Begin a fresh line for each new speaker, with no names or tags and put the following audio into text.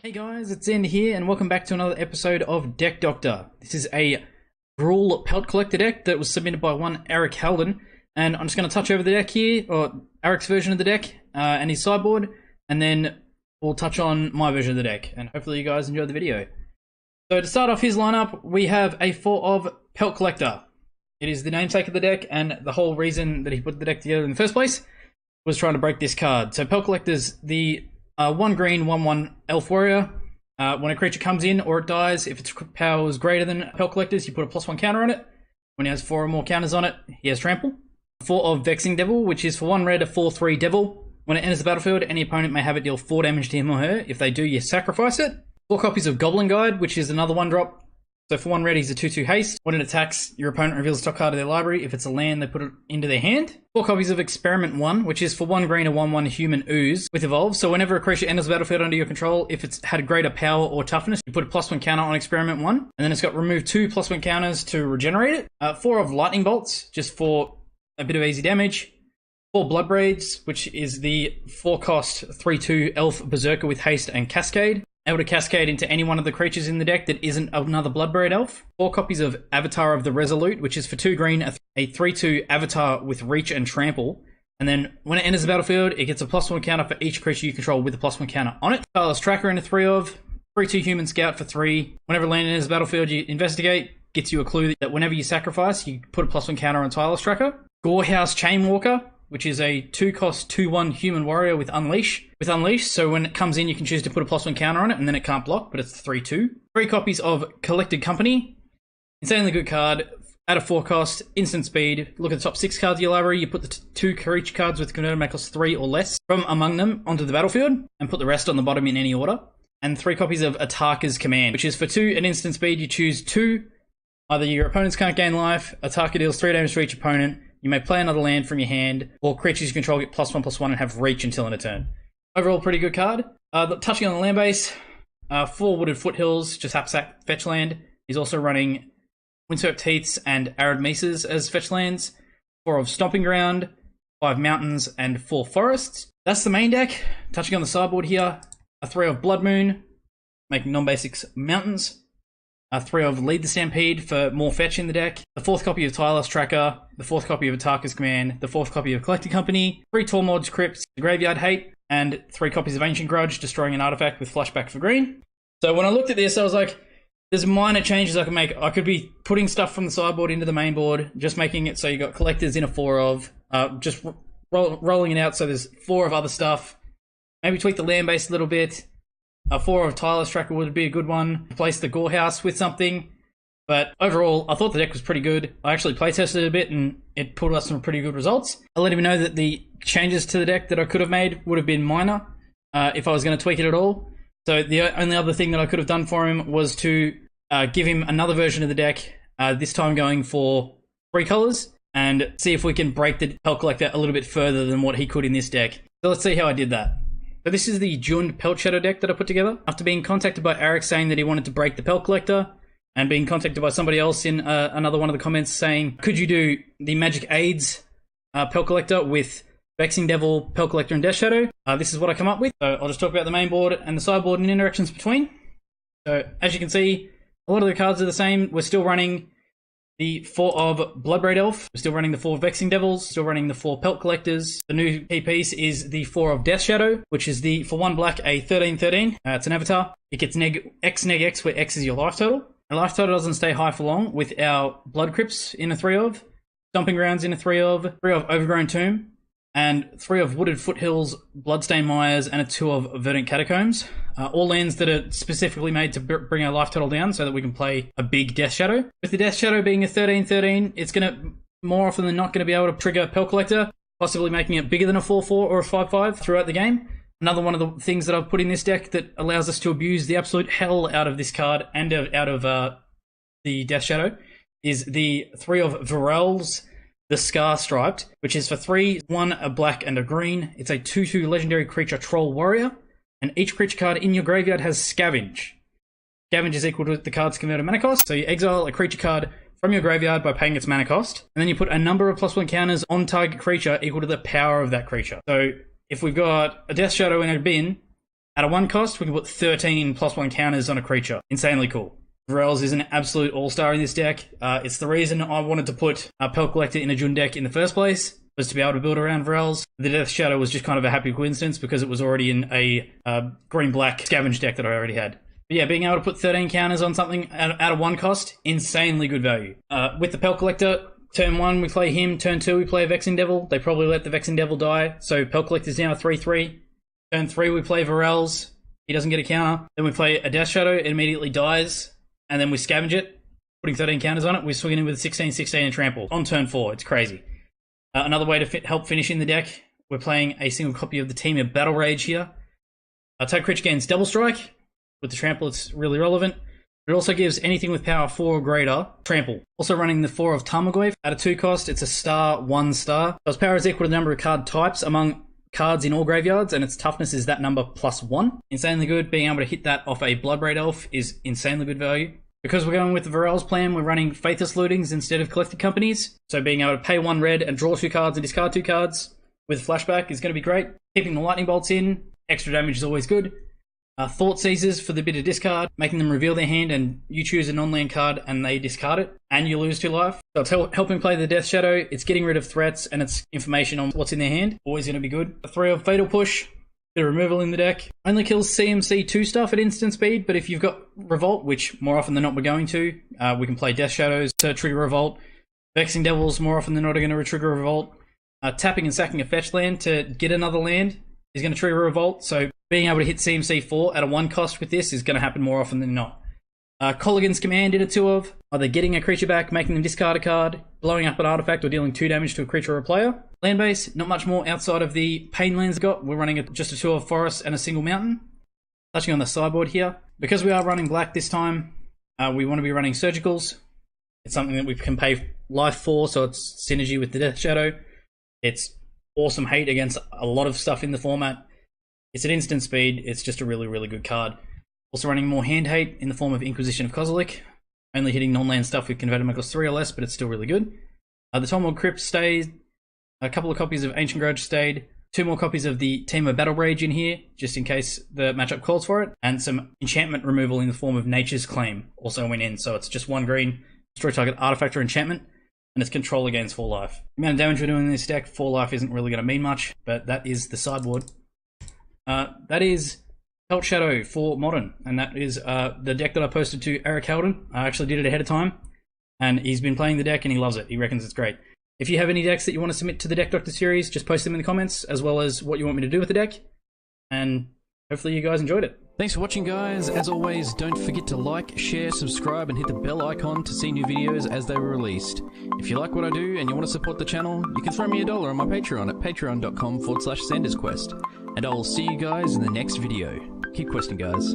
Hey guys, it's Zand here, and welcome back to another episode of Deck Doctor. This is a Gruul Pelt Collector deck that was submitted by one Aric Halden, and I'm just going to touch over the deck here, or Aric's version of the deck, and his sideboard, and then we'll touch on my version of the deck, and hopefully you guys enjoyed the video. So to start off his lineup, we have a 4 of Pelt Collector. It is the namesake of the deck, and the whole reason that he put the deck together in the first place was trying to break this card. So Pelt Collector's the 1 green, 1/1 elf warrior. When a creature comes in or it dies, if its power is greater than Pelt Collector's, you put a +1 counter on it. When he has 4 or more counters on it, he has trample. 4 of Vexing Devil, which is for 1 red, a 4/3 devil. When it enters the battlefield, any opponent may have it deal 4 damage to him or her. If they do, you sacrifice it. 4 copies of Goblin Guide, which is another 1-drop. So for 1 red, he's a 2/2 haste. When it attacks, your opponent reveals a top card of their library. If it's a land, they put it into their hand. 4 copies of Experiment 1, which is for 1 green, a 1/1 human ooze with evolve. So whenever a creature enters the battlefield under your control, if it's had greater power or toughness, you put a +1 counter on Experiment 1. And then it's got remove 2 +1 counters to regenerate it. 4 of Lightning Bolts, just for a bit of easy damage. 4 Bloodbraids, which is the 4-cost 3/2 elf berserker with haste and cascade. Able to cascade into any one of the creatures in the deck that isn't another Bloodbraid elf. 4 copies of Avatar of the Resolute, which is for 2 green, a 3/2 avatar with reach and trample. And then when it enters the battlefield, it gets a +1 counter for each creature you control with a +1 counter on it. Tireless Tracker in a 3 of. 3/2 Human Scout for 3. Whenever land enters the battlefield, you investigate. Gets you a clue that whenever you sacrifice, you put a +1 counter on Tireless Tracker. Gorehouse Chainwalker, which is a 2-cost 2/1 human warrior with Unleash. So when it comes in, you can choose to put a +1 counter on it, and then it can't block, but it's 3/2. 3 copies of Collected Company. Insanely good card. At a 4 cost, instant speed. Look at the top 6 cards of your library. You put the 2 creature cards with converted mana cost 3 or less from among them onto the battlefield, and put the rest on the bottom in any order. And 3 copies of Ataka's Command, which is for 2 at instant speed. You choose 2. Either your opponents can't gain life, Ataka deals 3 damage to each opponent. You may play another land from your hand, or creatures you control get +1/+1 and have reach until end of turn. Overall, pretty good card. Touching on the land base, 4 Wooded Foothills, just Hapsack fetch land. He's also running Windswept Heaths and Arid Mesas as fetch lands. 4 of Stomping Ground, 5 Mountains, and 4 Forests. That's the main deck. Touching on the sideboard here, a 3 of Blood Moon, making non-basics mountains. A 3 of Lead the Stampede for more fetch in the deck. The 4th copy of Tireless Tracker. The 4th copy of Ataka's Command. The 4th copy of Collected Company. 3 Tormod's Crypts, the Graveyard Hate. And 3 copies of Ancient Grudge, destroying an artifact with flashback for green. So when I looked at this, I was like, there's minor changes I can make. I could be putting stuff from the sideboard into the main board, just making it so you got Collectors in a 4 of, just rolling it out so there's 4 of other stuff. Maybe tweak the land base a little bit. A 4 of Tireless Tracker would be a good one. Replace the Gorehouse with something. But overall, I thought the deck was pretty good. I actually playtested it a bit and it pulled us some pretty good results. I let him know that the changes to the deck that I could have made would have been minor if I was going to tweak it at all. So the only other thing that I could have done for him was to give him another version of the deck, this time going for 3 colors, and see if we can break the Pelt Collector a little bit further than what he could in this deck. So let's see how I did that. So this is the Jund Pelt Shadow deck that I put together. After being contacted by Aric saying that he wanted to break the Pelt Collector, and being contacted by somebody else in another one of the comments saying, could you do the Magic AIDS Pelt Collector with Vexing Devil, Pelt Collector, and Death Shadow? This is what I come up with. So I'll just talk about the main board and the sideboard and interactions between. So as you can see, a lot of the cards are the same. We're still running the 4 of Bloodbraid Elf. We're still running the 4 Vexing Devils. Still running the 4 Pelt Collectors. The new key piece is the 4 of Death Shadow, which is the, for 1 black, a 13/13. It's an avatar. It gets X, where X is your life total. And life total doesn't stay high for long with our Blood Crypts in a 3 of, Stomping Grounds in a 3 of, 3 of Overgrown Tomb, and 3 of Wooded Foothills, Bloodstained Mires, and a 2 of Verdant Catacombs. All lands that are specifically made to bring our life total down so that we can play a big Death Shadow. With the Death Shadow being a 13/13, it's going to, more often than not, going to be able to trigger Pelt Collector, possibly making it bigger than a 4/4 or a 5/5 throughout the game. Another one of the things that I've put in this deck that allows us to abuse the absolute hell out of this card and out of the Death Shadow is the 3 of Varel's the Scar Striped, which is for 3, 1, a black, and a green. It's a 2/2 legendary creature Troll Warrior, and each creature card in your graveyard has Scavenge. Scavenge is equal to the card's converted mana cost, so you exile a creature card from your graveyard by paying its mana cost, and then you put a number of +1 counters on target creature equal to the power of that creature. So if we've got a Death Shadow in a bin, At a 1 cost, we can put 13 +1 counters on a creature. Insanely cool. Varels is an absolute all-star in this deck. It's the reason I wanted to put Pelt Collector in a Jund deck in the first place, was to be able to build around Varels. The Death Shadow was just kind of a happy coincidence because it was already in a green-black scavenge deck that I already had. But yeah, being able to put 13 counters on something at a 1 cost, insanely good value. With the Pelt Collector, turn 1 we play him, turn 2 we play a Vexing Devil. They probably let the Vexing Devil die, so Pelt Collector is now a 3/3. Turn 3 we play Varels, he doesn't get a counter. Then we play a Death Shadow, it immediately dies, and then we scavenge it, putting 13 counters on it. We're swinging in with 16, 16 and trample on turn 4. It's crazy. Another way to help finish in the deck, we're playing a single copy of the Team of Battle Rage here. Attack creature gains double strike. With the trample, it's really relevant. It also gives anything with power 4 or greater trample. Also running the 4 of Tarmogoyf. At a 2 cost, it's a star, 1 star. So its power is equal to the number of card types among cards in all graveyards, and its toughness is that number +1. Insanely good. Being able to hit that off a Bloodbraid Elf is insanely good value. Because we're going with the Varels plan, we're running Faithless Lootings instead of Collected Companies. So being able to pay 1 red and draw 2 cards and discard 2 cards with Flashback is going to be great. Keeping the Lightning Bolts in, extra damage is always good. Thought Seizers for the bit of discard, making them reveal their hand and you choose a non-land card and they discard it, and you lose 2 life. So it's helping play the Death Shadow, it's getting rid of threats, and it's information on what's in their hand. Always going to be good. A 3 of Fatal Push, bit of removal in the deck. Only kills CMC 2 stuff at instant speed, but if you've got Revolt, which more often than not we're going to, we can play Death Shadows to trigger Revolt. Vexing Devils more often than not are going to trigger Revolt. Tapping and sacking a fetch land to get another land is going to trigger Revolt, so being able to hit CMC 4 at a 1 cost with this is going to happen more often than not. Colligan's Command in a 2 of, either getting a creature back, making them discard a card, blowing up an artifact, or dealing 2 damage to a creature or a player. Land base, not much more outside of the Pain lands got. We're running just a 2 of Forest and a single Mountain. Touching on the sideboard here, because we are running black this time, we want to be running Surgicals. It's something that we can pay life for, so it's synergy with the Death Shadow. It's awesome hate against a lot of stuff in the format. It's at instant speed, it's just a really, really good card. Also running more hand hate in the form of Inquisition of Kozilek. Only hitting non-land stuff with converted cost 3 or less, but it's still really good. The Tomlord Crypt stayed. A couple of copies of Ancient Grudge stayed. 2 more copies of the Team of Battle Rage in here, just in case the matchup calls for it. And some enchantment removal in the form of Nature's Claim also went in. So it's just 1 green, destroy target artifact or enchantment, and it's control against 4 life. The amount of damage we're doing in this deck, 4 life isn't really going to mean much, but that is the sideboard. That is Pelt Shadow for Modern, and that is the deck that I posted to Aric Halden. I actually did it ahead of time, and he's been playing the deck and he loves it. He reckons it's great. If you have any decks that you want to submit to the Deck Doctor series, just post them in the comments, as well as what you want me to do with the deck, and hopefully you guys enjoyed it. Thanks for watching, guys. As always, don't forget to like, share, subscribe, and hit the bell icon to see new videos as they were released. If you like what I do and you want to support the channel, you can throw me $1 on my Patreon at patreon.com/ZandersQuest. And I will see you guys in the next video. Keep questing, guys.